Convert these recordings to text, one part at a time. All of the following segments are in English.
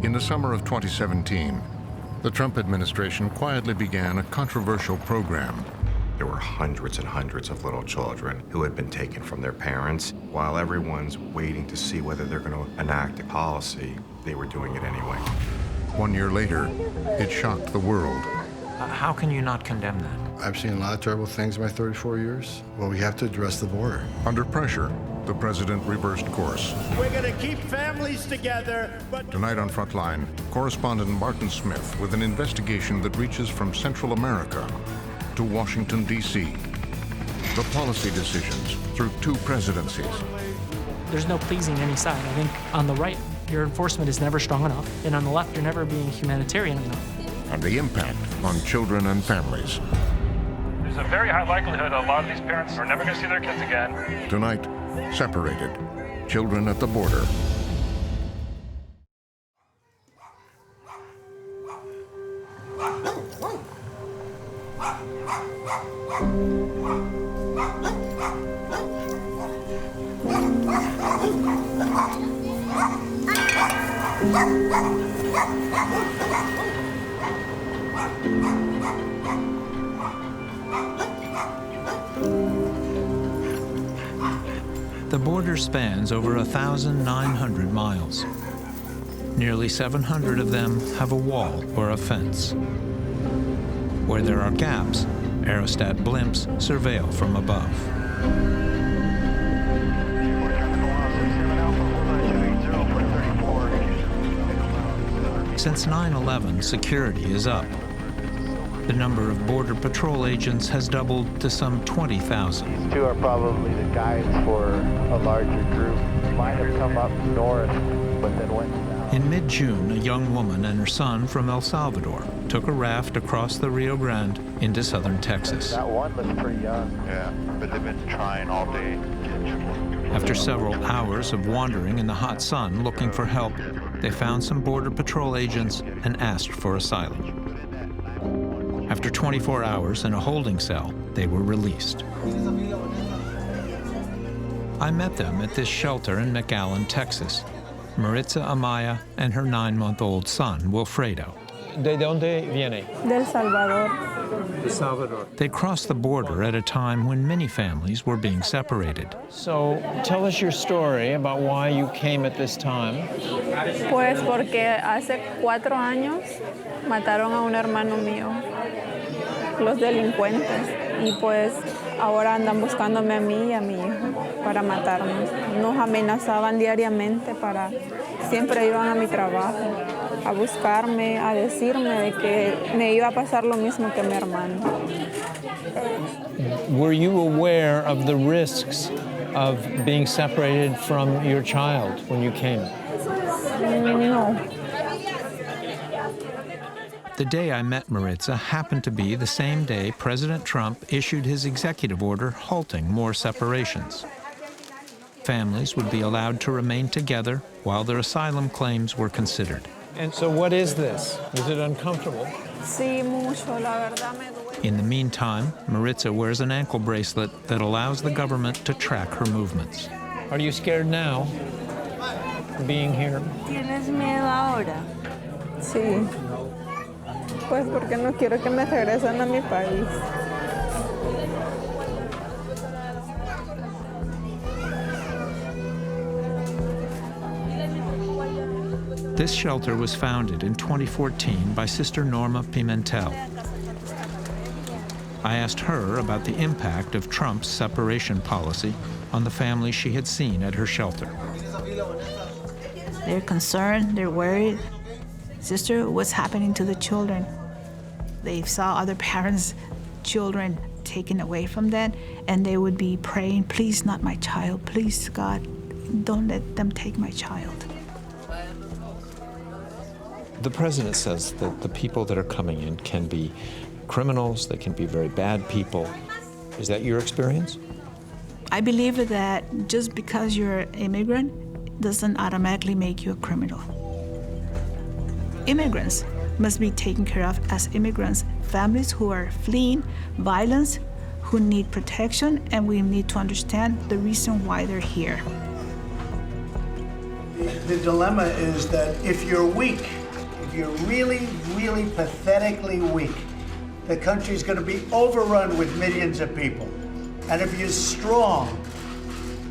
In the summer of 2017, the Trump administration quietly began a controversial program. There were hundreds and hundreds of little children who had been taken from their parents. While everyone's waiting to see whether they're going to enact a policy, they were doing it anyway. 1 year later, it shocked the world. How can you not condemn that? I've seen a lot of terrible things in my 34 years. Well, we have to address the border. Under pressure, the president reversed course. We're going to keep families together, but... Tonight on Frontline, correspondent Martin Smith with an investigation that reaches from Central America to Washington, D.C. The policy decisions through 2 presidencies. There's no pleasing any side. I think on the right, your enforcement is never strong enough, and on the left, you're never being humanitarian enough. And the impact on children and families. There's a very high likelihood a lot of these parents are never going to see their kids again. Tonight, separated. Children at the border. The border spans over 1,900 miles. Nearly 700 of them have a wall or a fence. Where there are gaps, aerostat blimps surveil from above. Since 9/11, security is up. The number of Border Patrol agents has doubled to some 20,000. These 2 are probably the guides for a larger group. Might have come up north, but then went south. In mid-June, a young woman and her son from El Salvador took a raft across the Rio Grande into southern Texas. That one was pretty young. Yeah, but they've been trying all day. After several hours of wandering in the hot sun looking for help, they found some Border Patrol agents and asked for asylum. After 24 hours in a holding cell, they were released. I met them at this shelter in McAllen, Texas. Maritza Amaya and her 9-month-old son, Wilfredo. ¿De dónde viene? Del Salvador. El Salvador. They crossed the border at a time when many families were being separated. So tell us your story about why you came at this time. Pues porque hace 4 años mataron a un hermano mío, los delincuentes, y pues ahora andan buscándome a mí y a mi hijo para matarnos. Nos amenazaban diariamente siempre iban a mi trabajo a buscarme, a decirme de que me iba a pasar lo mismo que mi hermano. Were you aware of the risks of being separated from your child when you came? No. The day I met Maritza happened to be the same day President Trump issued his executive order halting more separations. Families would be allowed to remain together while their asylum claims were considered. And so what is this? Is it uncomfortable? Sí, mucho, la verdad me duele. In the meantime, Maritza wears an ankle bracelet that allows the government to track her movements. Are you scared now, being here? ¿Tienes miedo ahora? Sí. Pues porque no quiero que me regresen a mi país. This shelter was founded in 2014 by Sister Norma Pimentel. I asked her about the impact of Trump's separation policy on the families she had seen at her shelter. They're concerned, they're worried. Sister, what's happening to the children? They saw other parents' children taken away from them, and they would be praying, please not my child, please God, don't let them take my child. The president says that the people that are coming in can be criminals, they can be very bad people. Is that your experience? I believe that just because you're an immigrant doesn't automatically make you a criminal. Immigrants must be taken care of as immigrants, families who are fleeing violence, who need protection, and we need to understand the reason why they're here. The dilemma is that if you're weak, if you're really, really pathetically weak, the country's going to be overrun with millions of people. And if you're strong,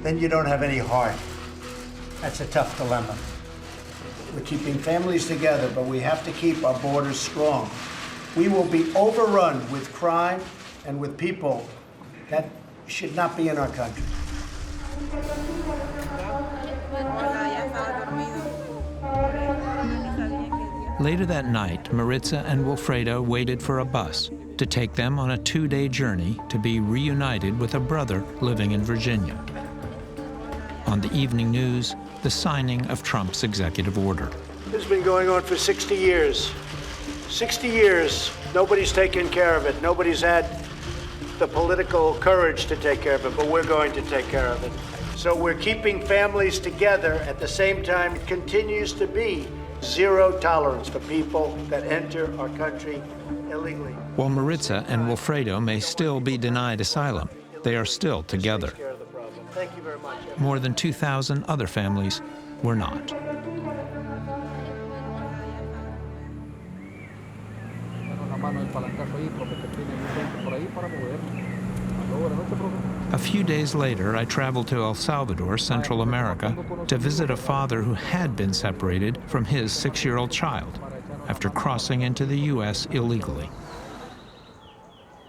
then you don't have any heart. That's a tough dilemma. We're keeping families together, but we have to keep our borders strong. We will be overrun with crime and with people that should not be in our country. Later that night, Maritza and Wilfredo waited for a bus to take them on a 2-day journey to be reunited with a brother living in Virginia. On the evening news, the signing of Trump's executive order. This has been going on for 60 years. 60 years, nobody's taken care of it. Nobody's had the political courage to take care of it, but we're going to take care of it. So we're keeping families together. At the same time, it continues to be zero tolerance for people that enter our country illegally. While Maritza and Wilfredo may still be denied asylum, they are still together. Thank you very much. More than 2,000 other families were not. A few days later, I traveled to El Salvador, Central America, to visit a father who had been separated from his 6-year-old child after crossing into the U.S. illegally.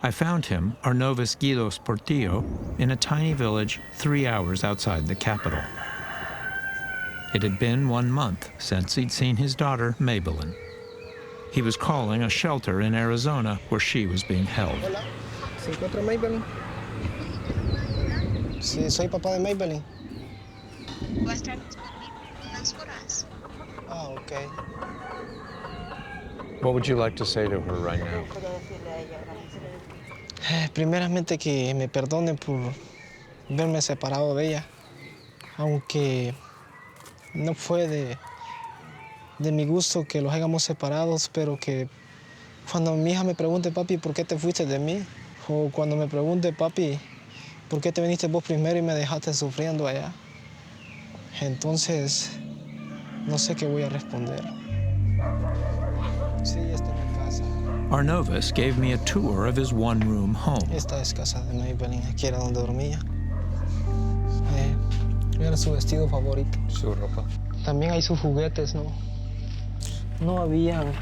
I found him, Arnovis Guidos Portillo, in a tiny village 3 hours outside the capital. It had been 1 month since he'd seen his daughter, Maybelline. He was calling a shelter in Arizona where she was being held. Hola, ¿se encuentra Maybelline? Sí, soy papá de Maybelline. Va a estar unas horas. Ah, okay. What would you like to say to her right now? Primeramente que me perdone por verme separado de ella, aunque no fue de mi gusto que los hayamos separados, pero que cuando mi hija me pregunte, papi, ¿por qué te fuiste de mí? O cuando me pregunte, papi, ¿por qué te viniste vos primero y me dejaste sufriendo allá? Entonces, no sé qué voy a responder. Sí, esta es mi casa. Arnovis gave me a tour of his one-room home. Esta es casa de Maybelline, aquí era donde dormía. Era su vestido favorito. Su ropa. También hay sus juguetes, ¿no? No habían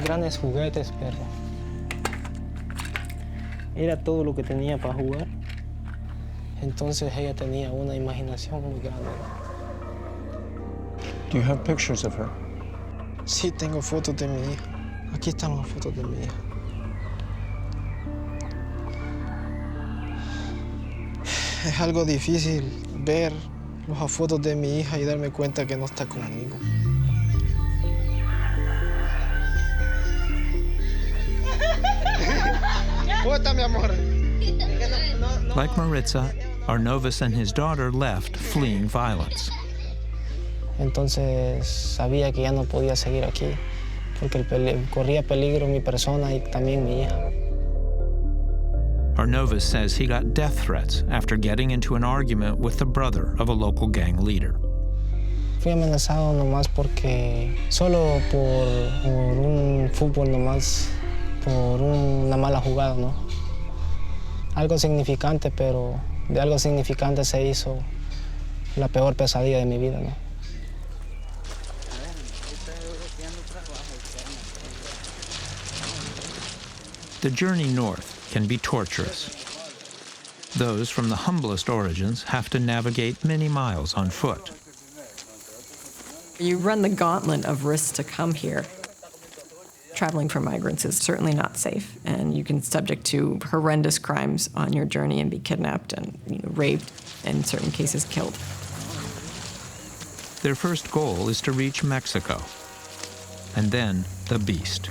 grandes juguetes, pero era todo lo que tenía para jugar. Entonces ella tenía una imaginación muy grande. Do you have pictures of her? Sí, tengo fotos de mi hija. Aquí están las fotos de mi hija. Es algo difícil ver las fotos de mi hija y darme cuenta que no está conmigo. Like Maritza, Arnovis and his daughter left fleeing violence. Entonces sabía que ya no podía seguir aquí porque corría peligro mi persona y también mi hija. Arnovis says he got death threats after getting into an argument with the brother of a local gang leader. Fui amenazado nomás porque, solo por un fútbol nomás, por una mala jugada, ¿no? Algo significante, pero de algo significante se hizo la peor pesadilla de mi vida, ¿no? The journey north can be torturous. Those from the humblest origins have to navigate many miles on foot. You run the gauntlet of risks to come here. Traveling for migrants is certainly not safe, and you can be subject to horrendous crimes on your journey and be kidnapped and raped, and in certain cases killed. Their first goal is to reach Mexico, and then the beast,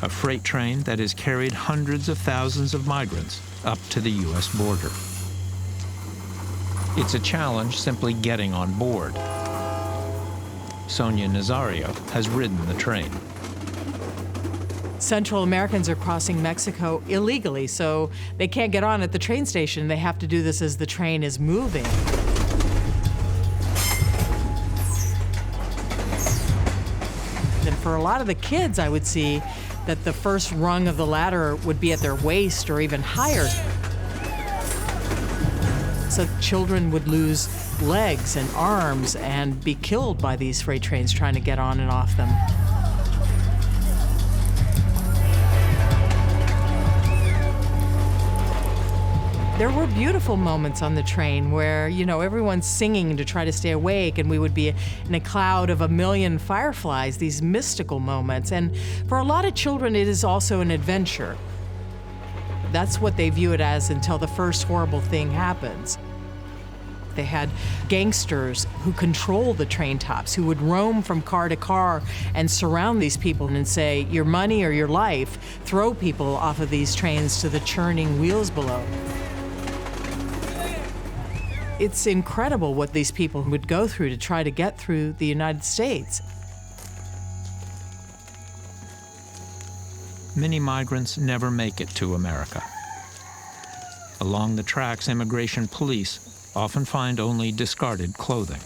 a freight train that has carried hundreds of thousands of migrants up to the U.S. border. It's a challenge simply getting on board. Sonia Nazario has ridden the train. Central Americans are crossing Mexico illegally, so they can't get on at the train station. They have to do this as the train is moving. for a lot of the kids, I would see that the first rung of the ladder would be at their waist or even higher. So children would lose legs and arms and be killed by these freight trains trying to get on and off them. There were beautiful moments on the train where, you know, everyone's singing to try to stay awake, and we would be in a cloud of a million fireflies, these mystical moments. And for a lot of children, it is also an adventure. That's what they view it as until the first horrible thing happens. They had gangsters who controlled the train tops, who would roam from car to car and surround these people and say, your money or your life, throw people off of these trains to the churning wheels below. It's incredible what these people would go through to try to get through the United States. Many migrants never make it to America. Along the tracks, immigration police often find only discarded clothing.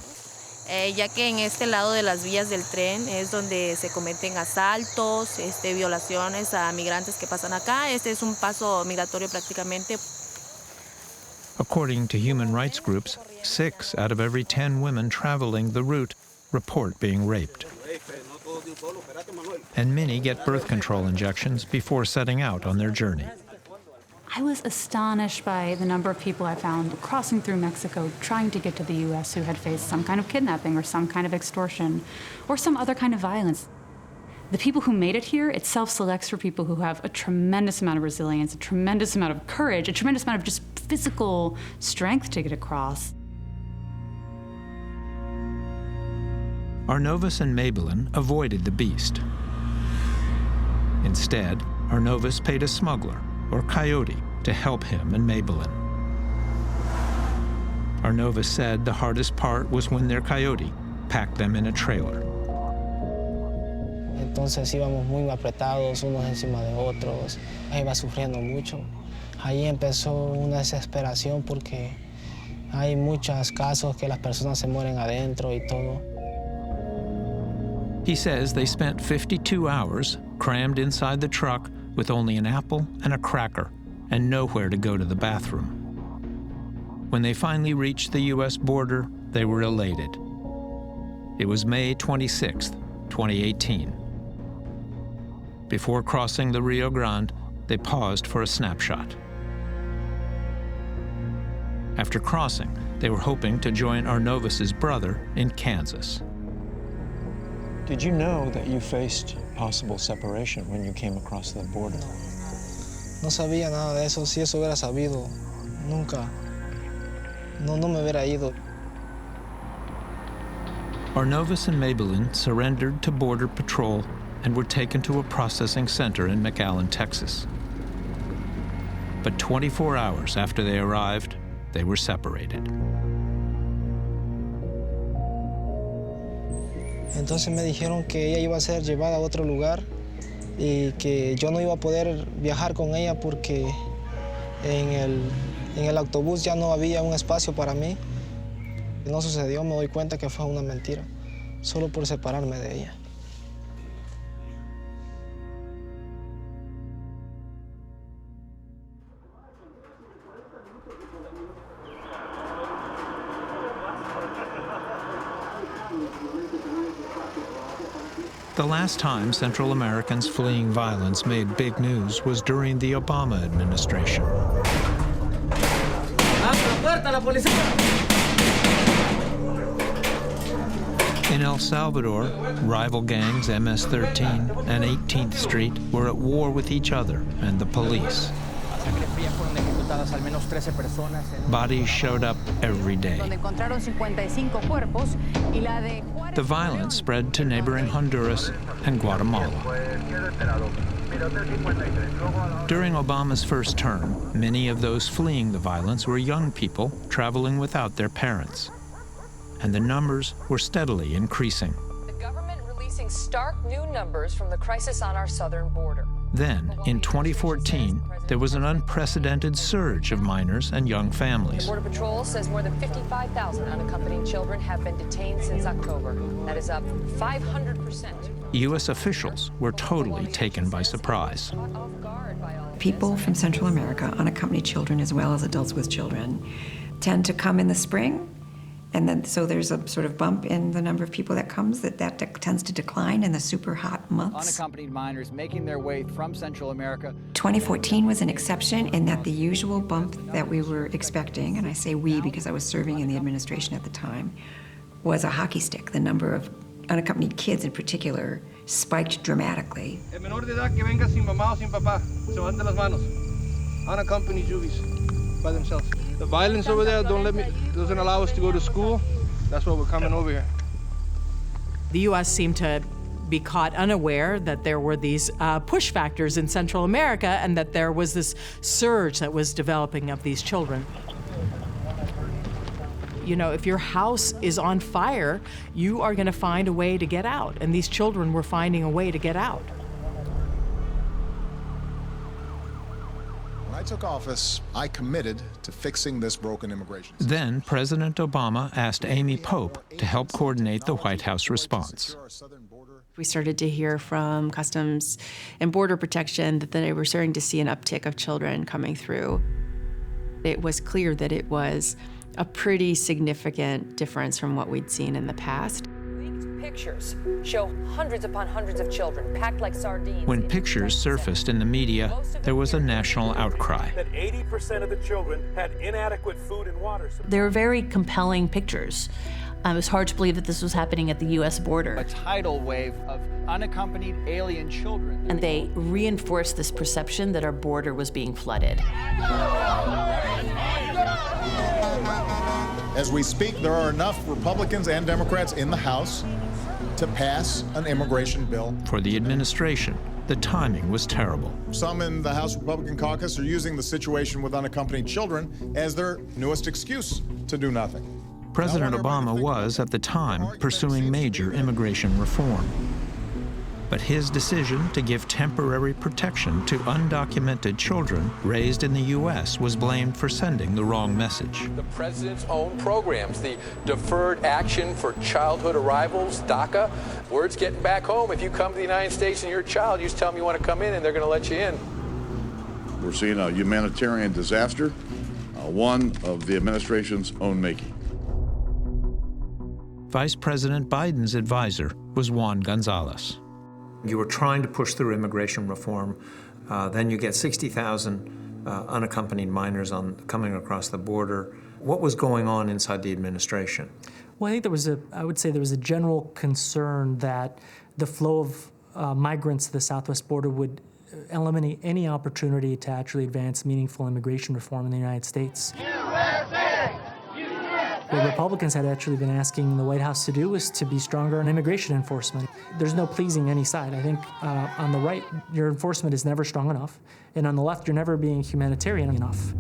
Ya que en este lado de las vías del tren es donde se cometen asaltos, violaciones a migrantes que pasan acá. Este es un paso migratorio prácticamente. According to human rights groups, 6 out of every 10 women traveling the route report being raped. And many get birth control injections before setting out on their journey. I was astonished by the number of people I found crossing through Mexico trying to get to the U.S. who had faced some kind of kidnapping or some kind of extortion or some other kind of violence. The people who made it here, it self-selects for people who have a tremendous amount of resilience, a tremendous amount of courage, a tremendous amount of just physical strength to get across. Arnovas and Maybelline avoided the beast. Instead, Arnovas paid a smuggler, or coyote, to help him and Maybelline. Arnovas said the hardest part was when their coyote packed them in a trailer. Entonces íbamos muy apretados unos encima de otros, iba sufriendo mucho. Ahí empezó una desesperación porque hay muchos casos que las personas se mueren adentro y todo. He says they spent 52 hours crammed inside the truck with only an apple and a cracker and nowhere to go to the bathroom. When they finally reached the U.S. border, they were elated. It was May 26, 2018. Before crossing the Rio Grande, they paused for a snapshot. After crossing, they were hoping to join Arnovas' brother in Kansas. Did you know that you faced possible separation when you came across the border? No sabía nada de eso. Si eso hubiera sabido, nunca, no me hubiera ido. Arnovas and Maybelline surrendered to Border Patrol and were taken to a processing center in McAllen, Texas. But 24 hours after they arrived, they were separated. Entonces me dijeron que ella iba a ser llevada a otro lugar y que yo no iba a poder viajar con ella porque en el autobús ya no había un espacio para mí. No sucedió, me doy cuenta que fue una mentira, solo por separarme de ella. The last time Central Americans fleeing violence made big news was during the Obama administration. In El Salvador, rival gangs MS-13 and 18th Street were at war with each other and the police. Bodies showed up every day. The violence spread to neighboring Honduras and Guatemala. During Obama's first term, many of those fleeing the violence were young people traveling without their parents. And the numbers were steadily increasing. The government releasing stark new numbers from the crisis on our southern border. Then, in 2014, there was an unprecedented surge of minors and young families. Border Patrol says more than 55,000 unaccompanied children have been detained since October. That is up 500%. U.S. officials were totally taken by surprise. People from Central America, unaccompanied children as well as adults with children, tend to come in the spring, and then so there's a sort of bump in the number of people that comes, that tends to decline in the super hot months. Unaccompanied minors making their way from Central America. 2014 was an exception in that the usual bump that we were expecting, and I say we because I was serving in the administration at the time, was a hockey stick. The number of unaccompanied kids in particular spiked dramatically. El menor de edad que venga sin mamá o sin papá, se van de las manos. Unaccompanied juvies by themselves. The violence over there doesn't allow us to go to school. That's why we're coming over here. The U.S. seemed to be caught unaware that there were these push factors in Central America and that there was this surge that was developing of these children. You know, if your house is on fire, you are going to find a way to get out. And these children were finding a way to get out. When I took office, I committed to fixing this broken immigration system. Then President Obama asked Amy Pope to help coordinate the White House response. We started to hear from Customs and Border Protection that they were starting to see an uptick of children coming through. It was clear that it was a pretty significant difference from what we'd seen in the past. Leaked pictures show hundreds upon hundreds of children packed like sardines. When pictures surfaced in the media, there was a national outcry. That 80% of the children had inadequate food and water. They were very compelling pictures. It was hard to believe that this was happening at the U.S. border. A tidal wave of unaccompanied alien children. And they reinforced this perception that our border was being flooded. As we speak, there are enough Republicans and Democrats in the House to pass an immigration bill. For the administration, the timing was terrible. Some in the House Republican caucus are using the situation with unaccompanied children as their newest excuse to do nothing. President Obama was, at the time, pursuing major immigration reform. But his decision to give temporary protection to undocumented children raised in the U.S. was blamed for sending the wrong message. The president's own programs, the Deferred Action for Childhood Arrivals, DACA, word's getting back home. If you come to the United States and you're a child, you just tell them you want to come in and they're going to let you in. We're seeing a humanitarian disaster, one of the administration's own making. Vice President Biden's advisor was Juan Gonzalez. You were trying to push through immigration reform. Then you get 60,000 unaccompanied minors coming across the border. What was going on inside the administration? Well, I think I would say there was a general concern that the flow of migrants to the southwest border would eliminate any opportunity to actually advance meaningful immigration reform in the United States. What Republicans had actually been asking the White House to do was to be stronger on immigration enforcement. There's no pleasing any side. I think on the right, your enforcement is never strong enough, and on the left, you're never being humanitarian enough.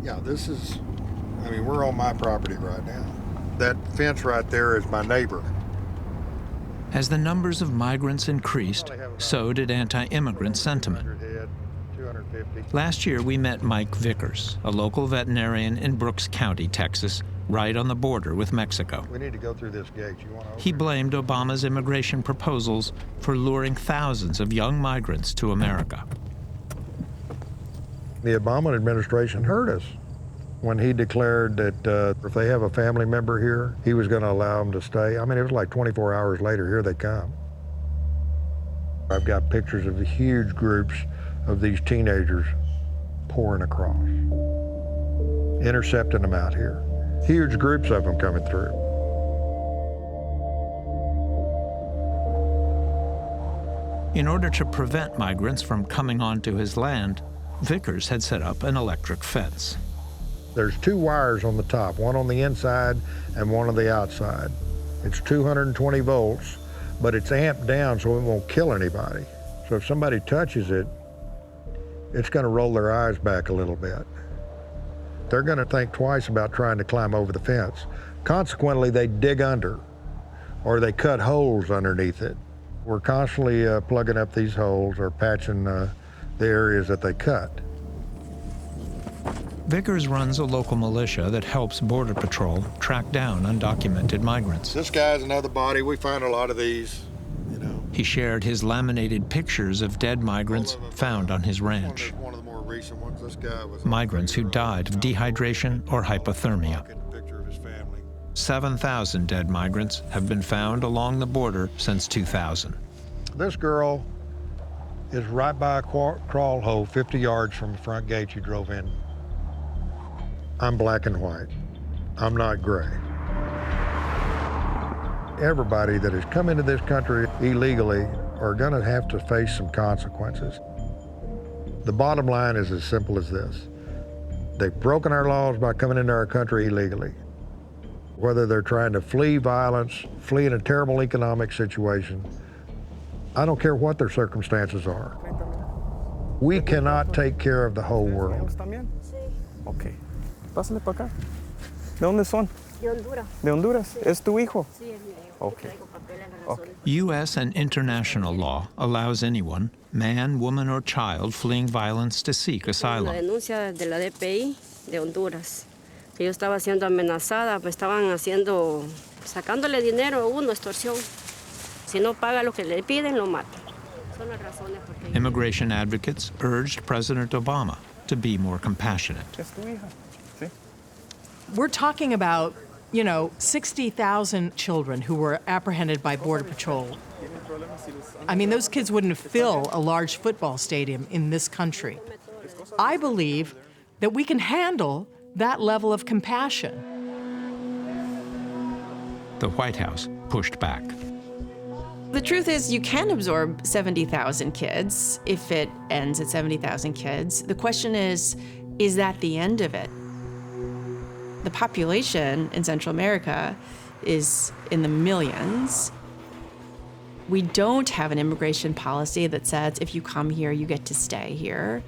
Yeah, we're on my property right now. That fence right there is my neighbor. As the numbers of migrants increased, so did anti-immigrant sentiment. Last year, we met Mike Vickers, a local veterinarian in Brooks County, Texas, right on the border with Mexico. We need to go through this gate. He blamed Obama's immigration proposals for luring thousands of young migrants to America. The Obama administration hurt us when he declared that if they have a family member here, he was going to allow them to stay. I mean, it was like 24 hours later, here they come. I've got pictures of the huge groups of these teenagers pouring across, intercepting them out here. Huge groups of them coming through. In order to prevent migrants from coming onto his land, Vickers had set up an electric fence. There's 2 wires on the top, one on the inside and one on the outside. It's 220 volts, but it's amped down so it won't kill anybody. So if somebody touches it, it's going to roll their eyes back a little bit. They're going to think twice about trying to climb over the fence. Consequently, they dig under, or they cut holes underneath it. We're constantly plugging up these holes or patching the areas that they cut. Vickers runs a local militia that helps Border Patrol track down undocumented migrants. This guy's another body. We find a lot of these, you know. He shared his laminated pictures of dead migrants found on his ranch. One of the more recent ones. This guy was Migrants who died of dehydration or hypothermia. 7,000 dead migrants have been found along the border since 2000. This girl is right by a crawl hole 50 yards from the front gate you drove in. I'm black and white. I'm not gray. Everybody that has come into this country illegally are going to have to face some consequences. The bottom line is as simple as this. They've broken our laws by coming into our country illegally. Whether they're trying to flee violence, flee in a terrible economic situation, I don't care what their circumstances are. We cannot take care of the whole world. Okay. Pásale para acá. ¿De dónde son? De Honduras. ¿De Honduras? ¿Es tu hijo? Sí, es mi hijo. Okay. Okay. U.S. and international law allows anyone, man, woman, or child fleeing violence to seek Una asylum. denuncia de la DPI de Honduras. Que yo estaba siendo amenazada, me estaban haciendo, sacándole dinero a uno, extorsión. Si no paga lo que le piden, lo matan. Son las razones por qué. Immigration advocates urged President Obama to be more compassionate. ¿Es tu hija? Sí. We're talking about, 60,000 children who were apprehended by Border Patrol. I mean, those kids wouldn't fill a large football stadium in this country. I believe that we can handle that level of compassion. The White House pushed back. The truth is, you can absorb 70,000 kids if it ends at 70,000 kids. The question is that the end of it? The population in Central America is in the millions. We don't have an immigration policy that says if you come here, you get to stay here.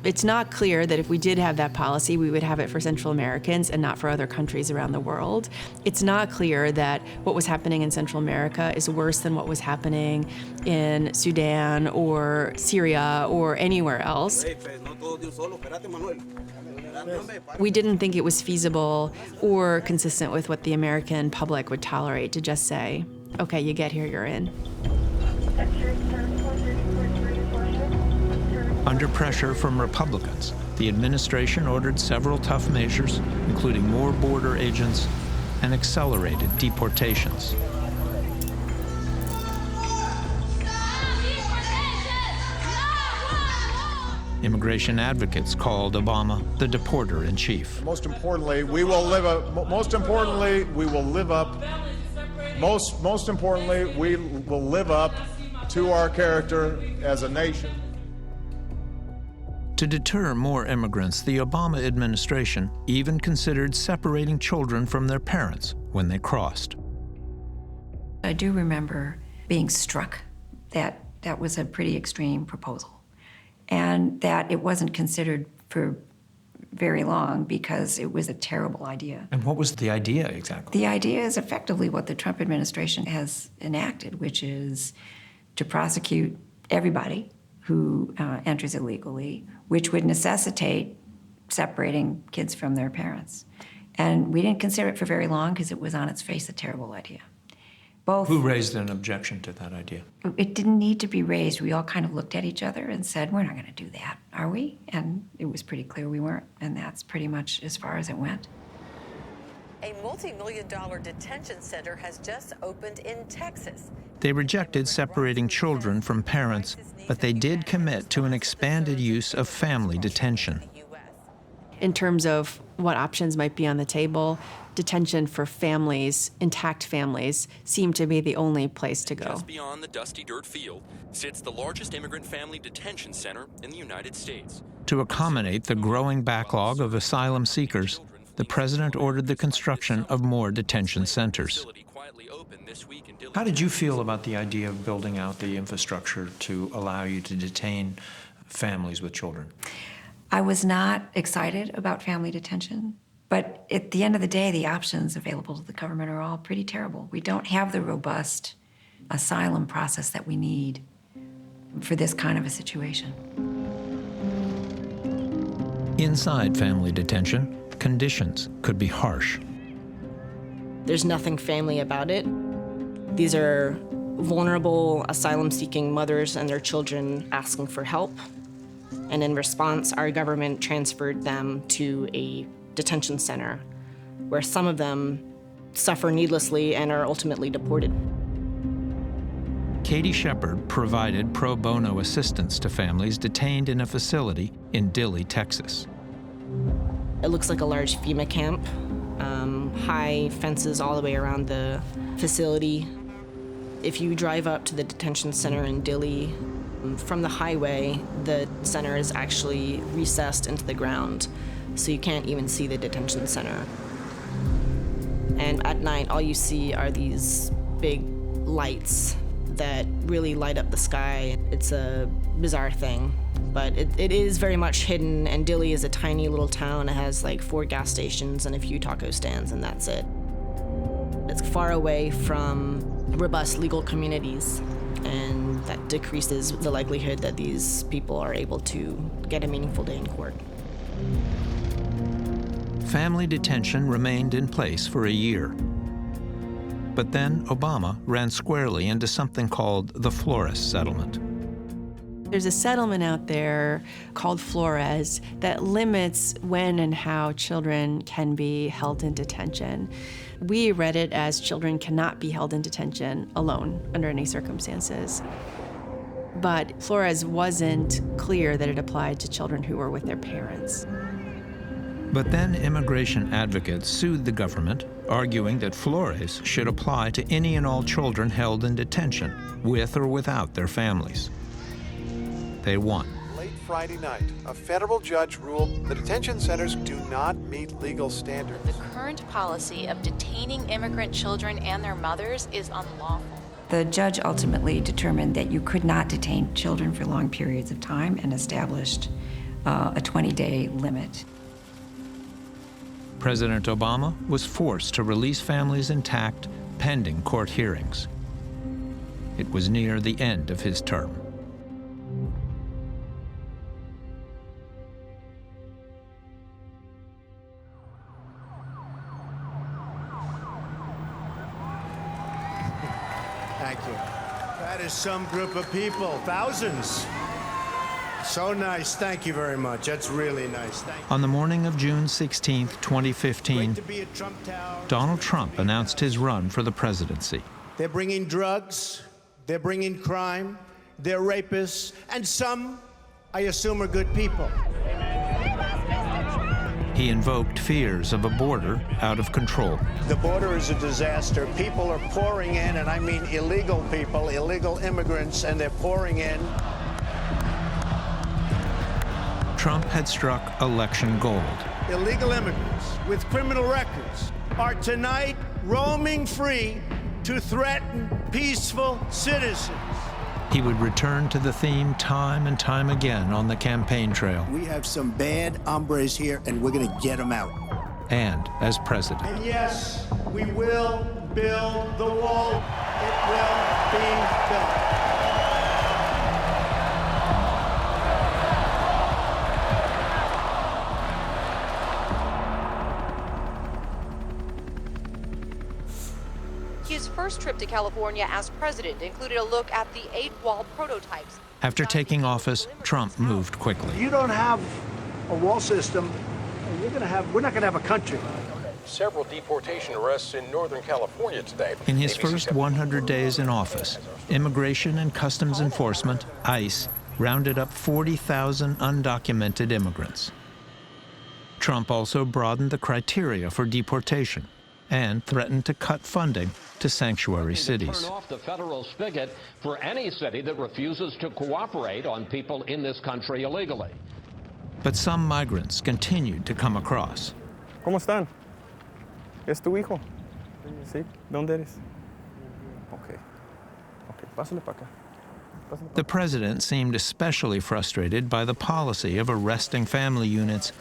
It's not clear that if we did have that policy, we would have it for Central Americans and not for other countries around the world. It's not clear that what was happening in Central America is worse than what was happening in Sudan or Syria or anywhere else. We didn't think it was feasible or consistent with what the American public would tolerate to just say, okay, you get here, you're in. Under pressure from Republicans, the administration ordered several tough measures, including more border agents and accelerated deportations. Immigration advocates called Obama the deporter-in-chief. Most importantly, we will live up. Most importantly, we will live up to our character as a nation. To deter more immigrants, the Obama administration even considered separating children from their parents when they crossed. I do remember being struck that that was a pretty extreme proposal and that it wasn't considered for very long because it was a terrible idea. And what was the idea exactly? The idea is effectively what the Trump administration has enacted, which is to prosecute everybody who enters illegally, which would necessitate separating kids from their parents. And we didn't consider it for very long because it was on its face a terrible idea. Who raised an objection to that idea? It didn't need to be raised. We all kind of looked at each other and said, we're not going to do that, are we? And it was pretty clear we weren't, and that's pretty much as far as it went. A multi-million-dollar detention center has just opened in Texas. They rejected separating children from parents, but they did commit to an expanded use of family detention. In terms of what options might be on the table, detention for families, intact families, seemed to be the only place to go. Just beyond the dusty dirt field sits the largest immigrant family detention center in the United States. To accommodate the growing backlog of asylum seekers, the president ordered the construction of more detention centers. How did you feel about the idea of building out the infrastructure to allow you to detain families with children? I was not excited about family detention, but at the end of the day, the options available to the government are all pretty terrible. We don't have the robust asylum process that we need for this kind of a situation. Inside family detention, conditions could be harsh. There's nothing family about it. These are vulnerable asylum-seeking mothers and their children asking for help. And in response, our government transferred them to a detention center where some of them suffer needlessly and are ultimately deported. Katie Shepard provided pro bono assistance to families detained in a facility in Dilley, Texas. It looks like a large FEMA camp, high fences all the way around the facility. If you drive up to the detention center in Dilley, from the highway, the center is actually recessed into the ground, so you can't even see the detention center. And at night, all you see are these big lights that really light up the sky. It's a bizarre thing, but it is very much hidden, and Dilley is a tiny little town. It has like 4 gas stations and a few taco stands, and that's it. It's far away from robust legal communities, and that decreases the likelihood that these people are able to get a meaningful day in court. Family detention remained in place for a year. But then Obama ran squarely into something called the Flores settlement. There's a settlement out there called Flores that limits when and how children can be held in detention. We read it as children cannot be held in detention alone under any circumstances. But Flores wasn't clear that it applied to children who were with their parents. But then immigration advocates sued the government, arguing that Flores should apply to any and all children held in detention, with or without their families. They won. Late Friday night, a federal judge ruled the detention centers do not meet legal standards. The current policy of detaining immigrant children and their mothers is unlawful. The judge ultimately determined that you could not detain children for long periods of time and established a 20-day limit. President Obama was forced to release families intact pending court hearings. It was near the end of his term. Thank you. That is some group of people, thousands. So nice. Thank you very much. That's really nice. Thank you. On the morning of June 16, 2015, Donald Trump announced his run for the presidency. They're bringing drugs, they're bringing crime, they're rapists, and some, I assume, are good people. He invoked fears of a border out of control. The border is a disaster. People are pouring in, and I mean illegal people, illegal immigrants, and they're pouring in. Trump had struck election gold. Illegal immigrants with criminal records are tonight roaming free to threaten peaceful citizens. He would return to the theme time and time again on the campaign trail. We have some bad hombres here, and we're going to get them out. And as president. And yes, we will build the wall. It will be built. His first trip to California as president included a look at the 8-wall prototypes. After taking office, Trump moved quickly. If you don't have a wall system, we're not going to have a country. Several deportation arrests in Northern California today. In his first 100 days in office, Immigration and Customs Enforcement, ICE, rounded up 40,000 undocumented immigrants. Trump also broadened the criteria for deportation and threatened to cut funding to sanctuary cities. Turn off the federal spigot for any city that refuses to cooperate on people in this country illegally. But some migrants continued to come across. ¿Cómo están? ¿Es tu hijo? Sí. ¿Dónde eres? Okay. Okay, pásale para acá. The president seemed especially frustrated by the policy of arresting family units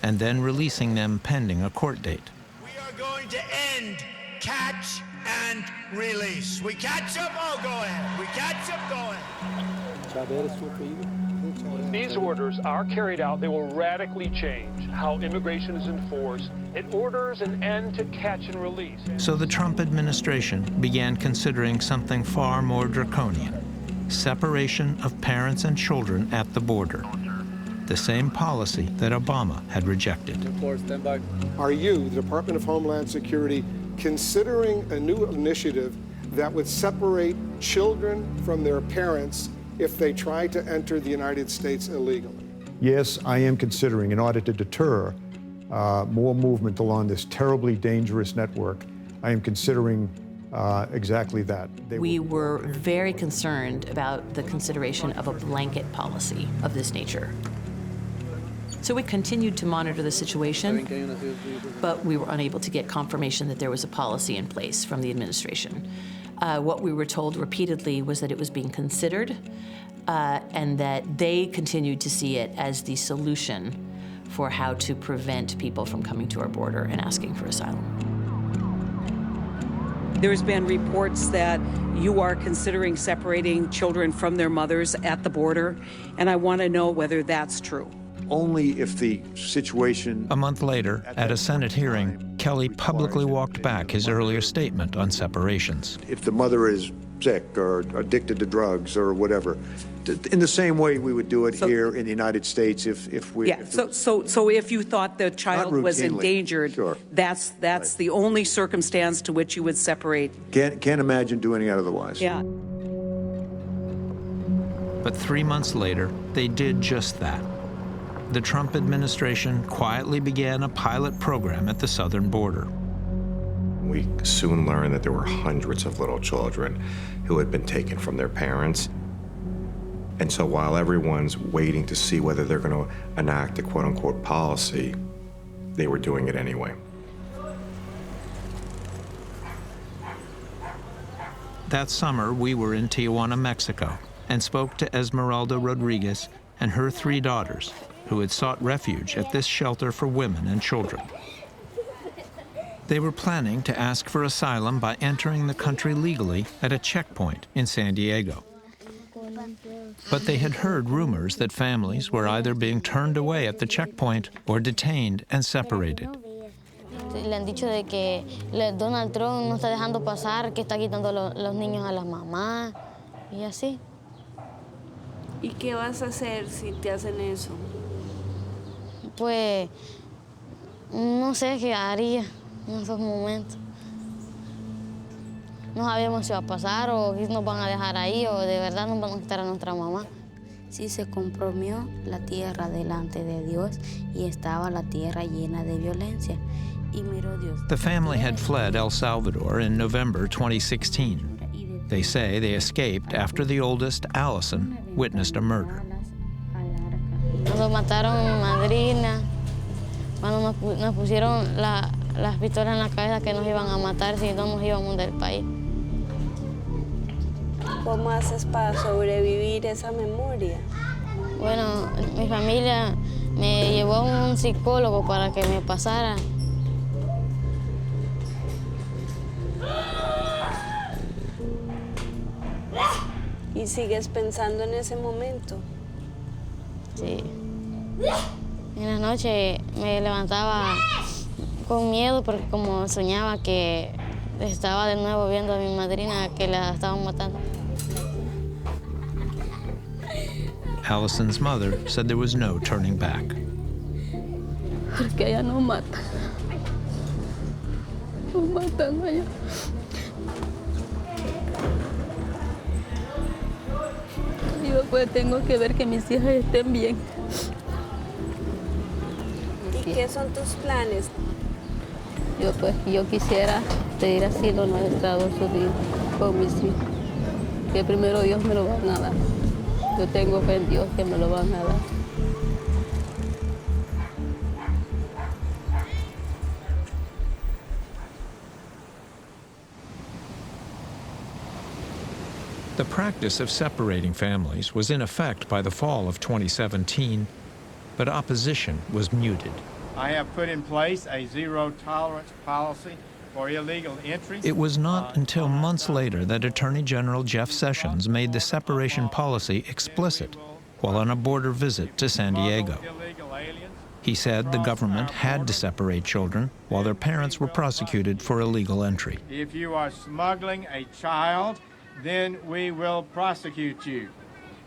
and then releasing them pending a court date. We are going to end catch and release. We catch them, oh, go ahead. We catch them, go ahead. These orders are carried out. They will radically change how immigration is enforced. It orders an end to catch and release. So the Trump administration began considering something far more draconian: separation of parents and children at the border. The same policy that Obama had rejected. Are you, the Department of Homeland Security, considering a new initiative that would separate children from their parents if they try to enter the United States illegally? Yes, I am considering, in order to deter more movement along this terribly dangerous network, I am considering exactly that. We were very concerned about the consideration of a blanket policy of this nature. So we continued to monitor the situation, but we were unable to get confirmation that there was a policy in place from the administration. What we were told repeatedly was that it was being considered and that they continued to see it as the solution for how to prevent people from coming to our border and asking for asylum. There's been reports that you are considering separating children from their mothers at the border, and I want to know whether that's true. Only if the situation... A month later, at a Senate hearing, Kelly publicly walked back his earlier statement on separations. If the mother is sick or addicted to drugs or whatever, in the same way we would do it here in the United States if we... Yeah, so if you thought the child was endangered, sure. that's Right. the only circumstance to which you would separate. Can't imagine doing it otherwise. Yeah. But 3 months later, they did just that. The Trump administration quietly began a pilot program at the southern border. We soon learned that there were hundreds of little children who had been taken from their parents. And so while everyone's waiting to see whether they're going to enact a quote-unquote policy, they were doing it anyway. That summer, we were in Tijuana, Mexico, and spoke to Esmeralda Rodriguez and her 3 daughters, who had sought refuge at this shelter for women and children. They were planning to ask for asylum by entering the country legally at a checkpoint in San Diego. But they had heard rumors that families were either being turned away at the checkpoint or detained and separated. Le han dicho de que Donald Trump no está dejando pasar, que está quitando los niños a las mamás y así. ¿Y qué vas a hacer si te hacen eso? Pues no sé qué haría en esos momentos. No sabíamos si va a pasar o si nos van a dejar ahí o de verdad nos van a quitar a nuestra mamá. Sí se comprimió la tierra delante de Dios y estaba la tierra llena de violencia. Y miró Dios. The family had fled El Salvador in November 2016. They say they escaped after the oldest, Allison, witnessed a murder. Cuando mataron a mi madrina, cuando nos pusieron las pistolas en la cabeza que nos iban a matar si no nos íbamos del país. ¿Cómo haces para sobrevivir esa memoria? Bueno, mi familia me llevó a un psicólogo para que me pasara. ¿Y sigues pensando en ese momento? Sí. En la noche me levantaba con miedo porque como soñaba que estaba de nuevo viendo a mi madrina que la estaban matando. Allison's mother said there was no turning back. Porque ella no mata. No matan allá. Yo pues tengo que ver que mis hijas estén bien. ¿Y qué son tus planes? Yo quisiera pedir asilo en los Estados Unidos con mis hijos. Que primero Dios me lo van a dar. Yo tengo fe en Dios que me lo van a dar. The practice of separating families was in effect by the fall of 2017, but opposition was muted. I have put in place a zero-tolerance policy for illegal entry. It was not until months later that Attorney General Jeff Sessions made the separation policy explicit while on a border visit to San Diego. He said the government had to separate children while their parents were prosecuted for illegal entry. If you are smuggling a child, then we will prosecute you.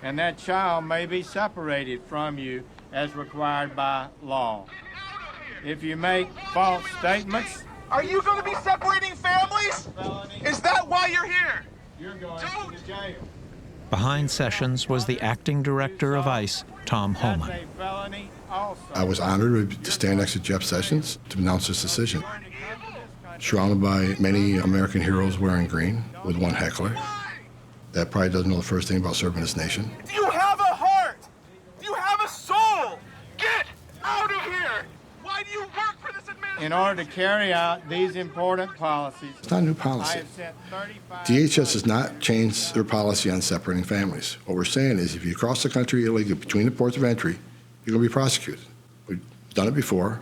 And that child may be separated from you as required by law. If you make false statements... Are you going to be separating families? Is that why you're here? You're going to jail. Behind Sessions was the acting director of ICE, Tom Homan. I was honored to stand next to Jeff Sessions to announce this decision. Surrounded by many American heroes wearing green, with one heckler. That probably doesn't know the first thing about serving this nation. Do you have a heart? Do you have a soul? Get out of here! Why do you work for this administration? In order to carry out these important policies... It's not a new policy. DHS has not changed their policy on separating families. What we're saying is if you cross the country illegally between the ports of entry, you're going to be prosecuted. We've done it before.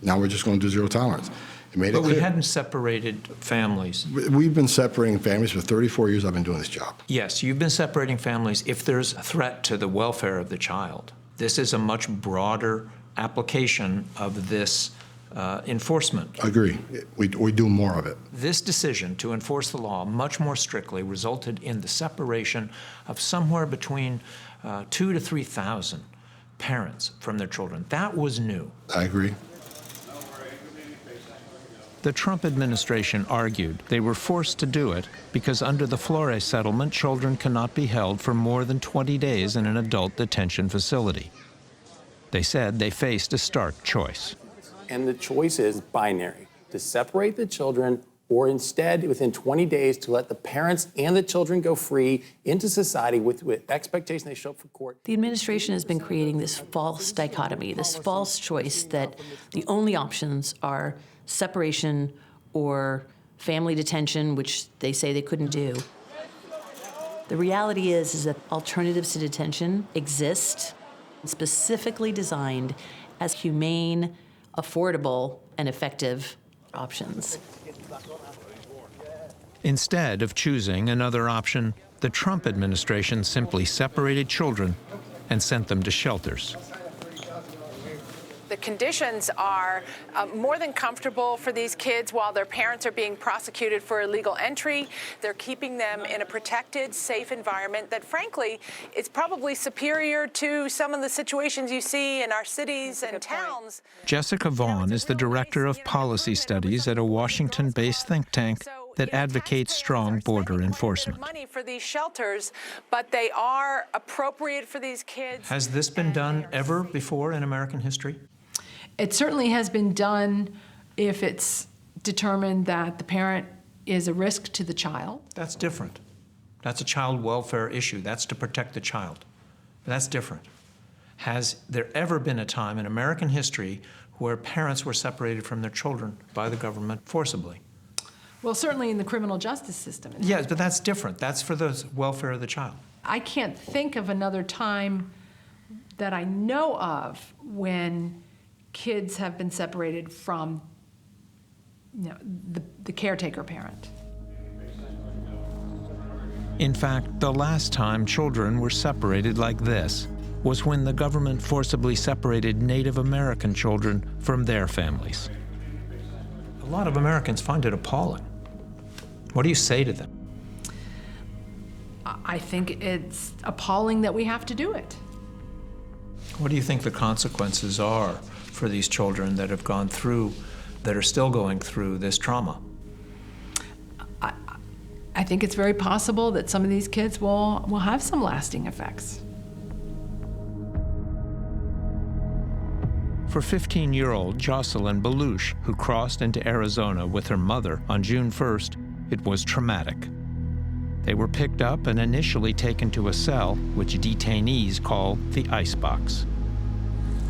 Now we're just going to do zero tolerance. But we hadn't separated families. We've been separating families for 34 years I've been doing this job. Yes, you've been separating families if there's a threat to the welfare of the child. This is a much broader application of this enforcement. I agree. We do more of it. This decision to enforce the law much more strictly resulted in the separation of somewhere between 2,000 to 3,000 parents from their children. That was new. I agree. The Trump administration argued they were forced to do it because under the Flores settlement, children cannot be held for more than 20 days in an adult detention facility. They said they faced a stark choice. And the choice is binary, to separate the children or instead, within 20 days, to let the parents and the children go free into society with expectation they show up for court. The administration has been creating this false dichotomy, this false choice that the only options are separation or family detention, which they say they couldn't do. The reality is that alternatives to detention exist, specifically designed as humane, affordable, and effective options. Instead of choosing another option, the Trump administration simply separated children and sent them to shelters. The conditions are more than comfortable for these kids while their parents are being prosecuted for illegal entry. They're keeping them in a protected, safe environment that, frankly, is probably superior to some of the situations you see in our cities and towns. Jessica Vaughn is the director of policy studies at a Washington-based think tank that advocates strong border enforcement. Money for these shelters, but they are appropriate for these kids. Has this been done ever before in American history? It certainly has been done if it's determined that the parent is a risk to the child. That's different. That's a child welfare issue. That's to protect the child. That's different. Has there ever been a time in American history where parents were separated from their children by the government forcibly? Well, certainly in the criminal justice system. Yes, but that's different. That's for the welfare of the child. I can't think of another time that I know of when kids have been separated from the caretaker parent. In fact, the last time children were separated like this was when the government forcibly separated Native American children from their families. A lot of Americans find it appalling. What do you say to them? I think it's appalling that we have to do it. What do you think the consequences are for these children that have gone through, that are still going through this trauma? I think it's very possible that some of these kids will have some lasting effects. For 15-year-old Jocelyn Belush, who crossed into Arizona with her mother on June 1st, it was traumatic. They were picked up and initially taken to a cell, which detainees call the icebox.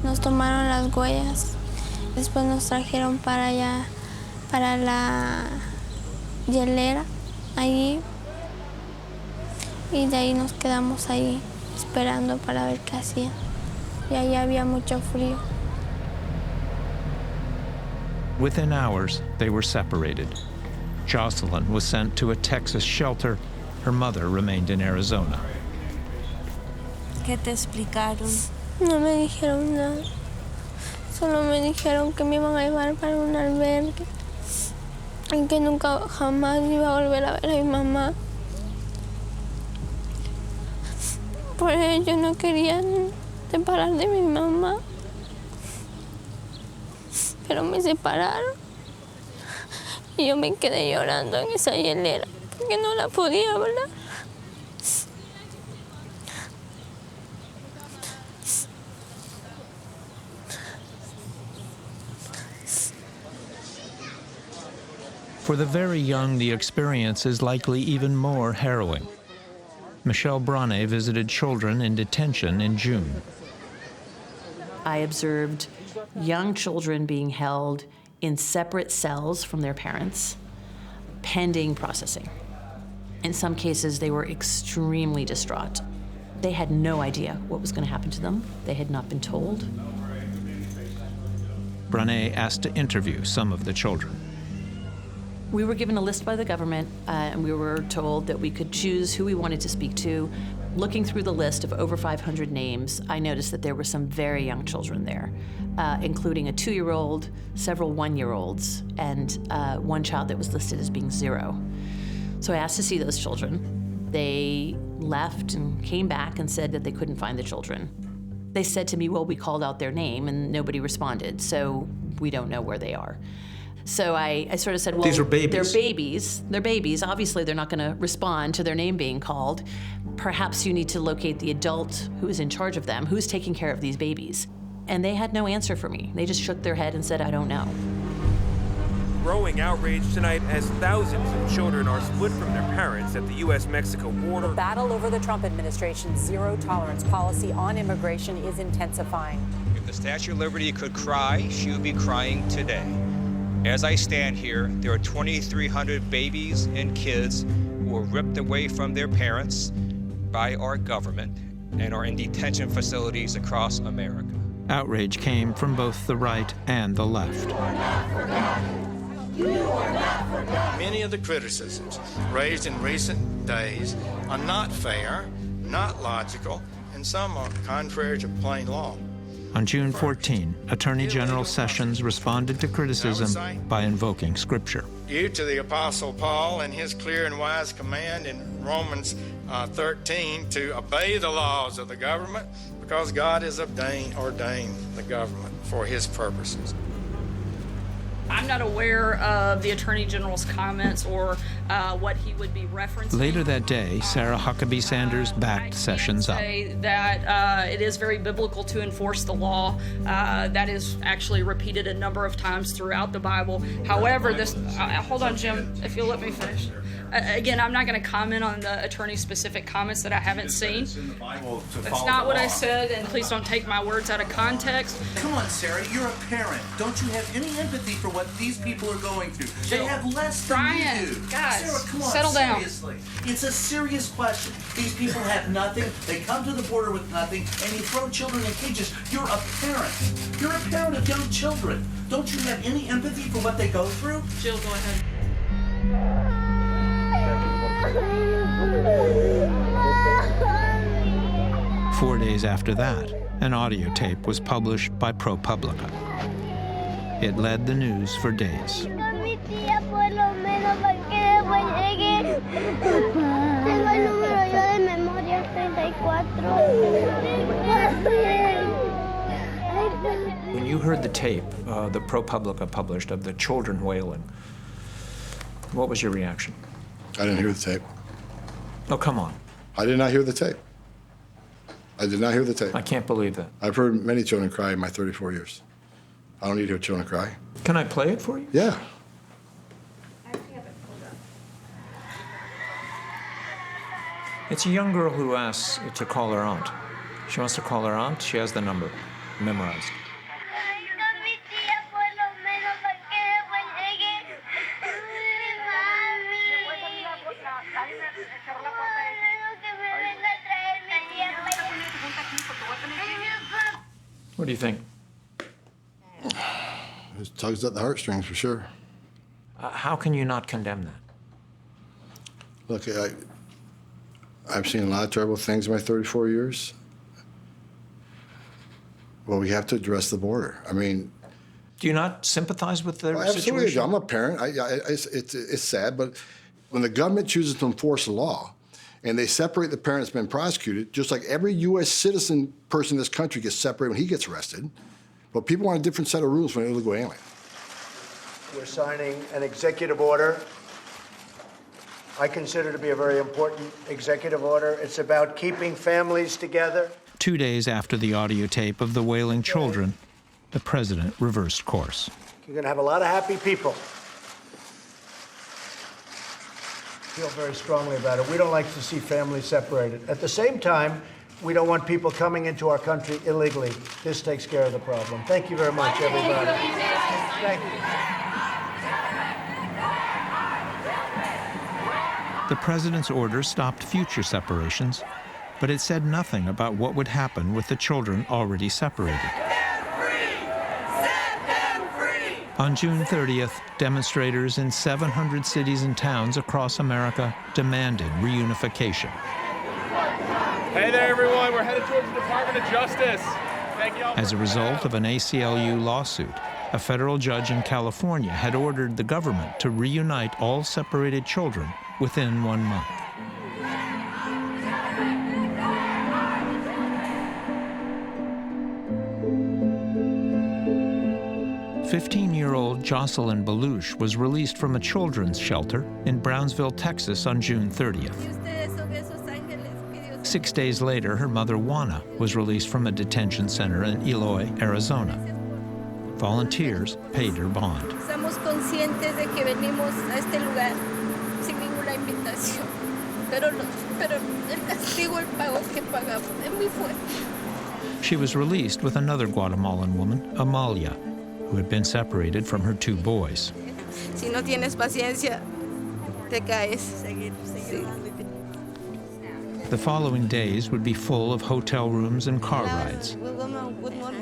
Nos tomaron las huellas, después nos trajeron para allá, para la hielera, allí. Y de ahí nos quedamos ahí, esperando para ver qué hacían. Y ahí había mucho frío. Within hours, they were separated. Jocelyn was sent to a Texas shelter. Her mother remained in Arizona. ¿Qué te explicaron? No me dijeron nada. Solo me dijeron que me iban a llevar para un albergue y que nunca jamás iba a volver a ver a mi mamá. Por ello no querían separar de mi mamá, pero me separaron y yo me quedé llorando en esa hielera porque no la podía hablar. For the very young, the experience is likely even more harrowing. Michelle Brane visited children in detention in June. I observed young children being held in separate cells from their parents, pending processing. In some cases, they were extremely distraught. They had no idea what was going to happen to them. They had not been told. Brane asked to interview some of the children. We were given a list by the government, and we were told that we could choose who we wanted to speak to. Looking through the list of over 500 names, I noticed that there were some very young children there, including a 2-year-old, several 1-year-olds, and one child that was listed as being 0. So I asked to see those children. They left and came back and said that they couldn't find the children. They said to me, well, we called out their name and nobody responded, so we don't know where they are. So I sort of said, well, these are babies. They're babies. They're babies. Obviously, they're not going to respond to their name being called. Perhaps you need to locate the adult who is in charge of them, who's taking care of these babies. And they had no answer for me. They just shook their head and said, I don't know. Growing outrage tonight as thousands of children are split from their parents at the U.S.-Mexico border. The battle over the Trump administration's zero-tolerance policy on immigration is intensifying. If the Statue of Liberty could cry, she would be crying today. As I stand here, there are 2,300 babies and kids who were ripped away from their parents by our government and are in detention facilities across America. Outrage came from both the right and the left. Many of the criticisms raised in recent days are not fair, not logical, and some are contrary to plain law. On June 14, Attorney General Sessions responded to criticism by invoking Scripture. Due to the Apostle Paul and his clear and wise command in Romans 13 to obey the laws of the government because God has ordained the government for his purposes. I'm not aware of the Attorney General's comments or what he would be referencing. Later that day, Sarah Huckabee Sanders backed Sessions up. Say that it is very biblical to enforce the law. That is actually repeated a number of times throughout the Bible. However, this, hold on, Jim, if you'll let me finish. Again, I'm not going to comment on the attorney's specific comments that I haven't seen. That's not what I said, and please don't take my words out of context. Come on, Sarah, you're a parent. Don't you have any empathy for what these people are going through? They have less than Brian, you do. guys, Sarah, come on, settle down. Seriously. It's a serious question. These people have nothing. They come to the border with nothing, and you throw children in cages. You're a parent. You're a parent of young children. Don't you have any empathy for what they go through? Jill, go ahead. 4 days after that, an audio tape was published by ProPublica. It led the news for days. When you heard the tape the ProPublica published of the children wailing, what was your reaction? I didn't hear the tape. Oh, come on. I did not hear the tape. I did not hear the tape. I can't believe that. I've heard many children cry in my 34 years. I don't need to hear children cry. Can I play it for you? Yeah. It's a young girl who asks to call her aunt. She wants to call her aunt. She has the number memorized. What do you think? It tugs at the heartstrings for sure. How can you not condemn that? Look, I've seen a lot of terrible things in my 34 years. Well, we have to address the border. I mean, do you not sympathize with their absolutely, situation? I'm a parent. It's sad, but when the government chooses to enforce the law and they separate the parent that's been prosecuted, just like every U.S. citizen person in this country gets separated when he gets arrested, but people want a different set of rules for an illegal alien. We're signing an executive order. I consider to be a very important executive order. It's about keeping families together. 2 days after the audio tape of the wailing children, the president reversed course. You're going to have a lot of happy people. Feel very strongly about it. We don't like to see families separated. At the same time, we don't want people coming into our country illegally. This takes care of the problem. Thank you very much, everybody. Thank you. The president's order stopped future separations, but it said nothing about what would happen with the children already separated. On June 30th, demonstrators in 700 cities and towns across America demanded reunification. Hey there, everyone. We're headed towards the Department of Justice. Thank you all. As a result of an ACLU lawsuit, a federal judge in California had ordered the government to reunite all separated children within 1 month. "15-year-old Jocelyn Balouche was released from a children's shelter in Brownsville, Texas on June 30th. 6 days later, her mother, Juana, was released from a detention center in Eloy, Arizona. Volunteers paid her bond. Estamos conscientes de que venimos a este lugar sin ninguna invitación, pero el castigo, el pago que pagamos es muy fuerte. She was released with another Guatemalan woman, Amalia, who had been separated from her 2 boys. Si no tienes paciencia, te caes. The following days would be full of hotel rooms and car rides,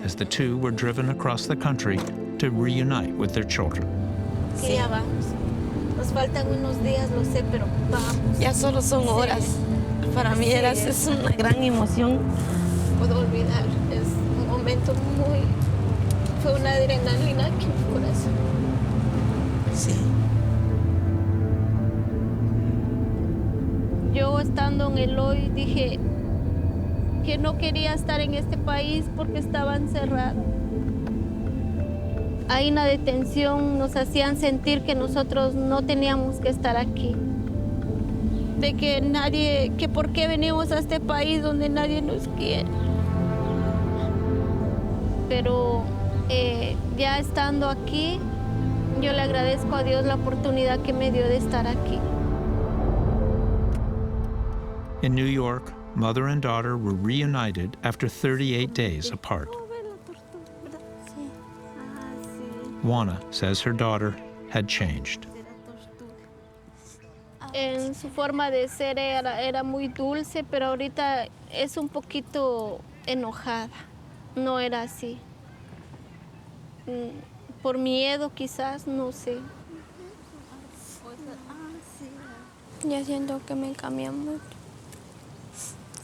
as the 2 were driven across the country to reunite with their children. Sí, ya vamos. Nos faltan unos días, lo sé, pero vamos. Ya solo son horas. Para mí es una gran emoción. Puedo olvidar. Es un momento fue una adrenalina aquí en mi corazón. Sí. Yo estando en Eloy dije que no quería estar en este país porque estaba encerrado. Ahí en la detención nos hacían sentir que nosotros no teníamos que estar aquí. De que por qué venimos a este país donde nadie nos quiere. Pero ya estando aquí, yo le agradezco a Dios la oportunidad que me dio de estar aquí. In New York, mother and daughter were reunited after 38 days apart. Juana says her daughter had changed. En su forma de ser era muy dulce, pero ahorita es un poquito enojada. No era así. Por miedo quizás, no sé. Ya siento que me cambia mucho.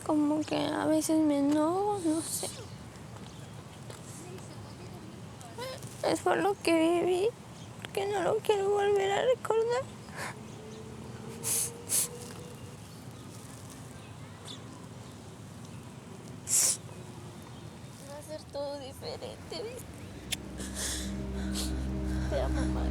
Como que a veces me enojo, no sé. Es por lo que viví, que no lo quiero volver a recordar. Va a ser todo diferente, ¿viste? Te amo, mamá.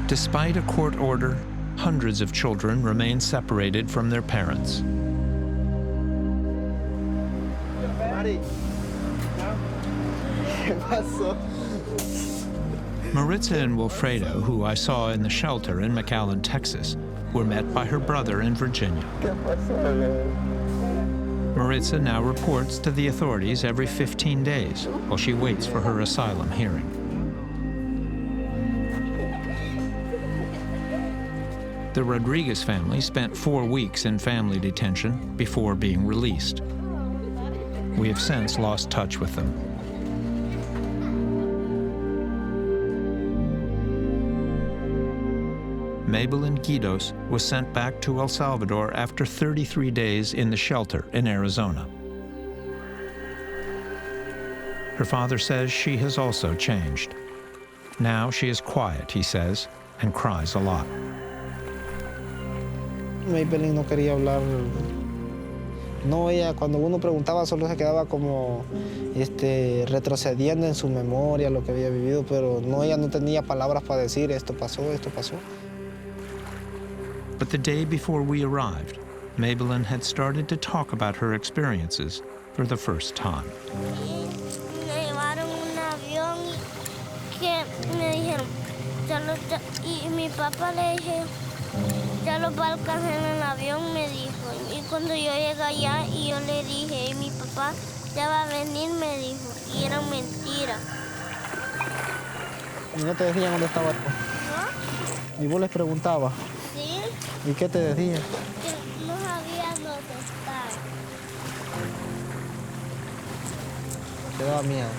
Despite a court order, hundreds of children remain separated from their parents. Maritza and Wilfredo, who I saw in the shelter in McAllen, Texas, were met by her brother in Virginia. Maritza now reports to the authorities every 15 days while she waits for her asylum hearing. The Rodriguez family spent 4 weeks in family detention before being released. We have since lost touch with them. Mabel and Guidos was sent back to El Salvador after 33 days in the shelter in Arizona. Her father says she has also changed. Now she is quiet, he says, and cries a lot. Mabel no quería hablar. No, ella cuando uno preguntaba solo se quedaba como retrocediendo en su memoria lo que había vivido, pero no, ella no tenía palabras para decir esto pasó, esto pasó. But the day before we arrived, Mabelin had started to talk about her experiences for the first time. Me llevaron un avión que me dijeron, y mi papá le dije, ya los va a alcanzar en el avión, me dijo. Y cuando yo llegué allá y yo le dije, mi papá ya va a venir, me dijo, y era mentira. ¿Y no te decían dónde estaba tú? ¿No? ¿Y vos les preguntabas? Sí. ¿Y qué te decían? Que no sabía dónde estaba. ¿Te daba miedo?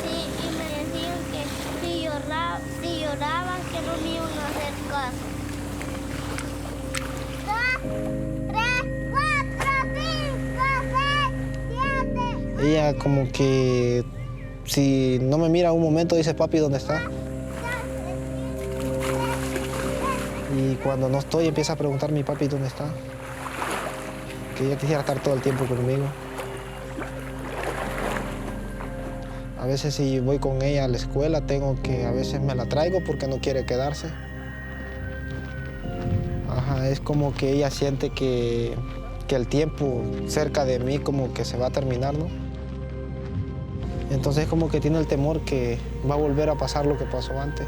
Sí, y me decían que si lloraban que no me iban a hacer caso. 2, 3, 4, 5, 6, 7. Ella como que si no me mira un momento dice, papi, ¿dónde está? Y cuando no estoy empieza a preguntar mi papi, ¿dónde está? Que ella quisiera estar todo el tiempo conmigo. A veces si voy con ella a la escuela, a veces me la traigo porque no quiere quedarse. Ajá, es como que ella siente que el tiempo cerca de mí como que se va a terminar, ¿no? Entonces como que tiene el temor que va a volver a pasar lo que pasó antes.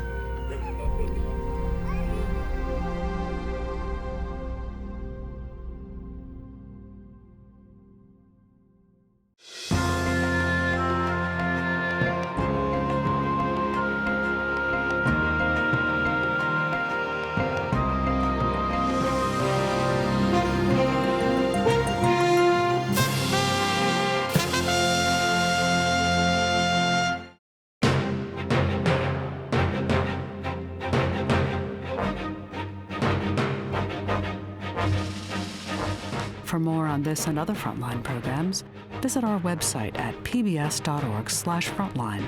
For more on this and other Frontline programs, visit our website at pbs.org/frontline.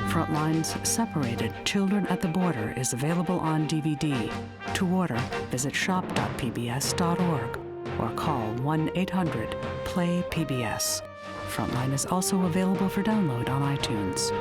Frontline's Separated: Children at the Border is available on DVD. To order, visit shop.pbs.org or call 1-800-PLAY-PBS. Frontline is also available for download on iTunes.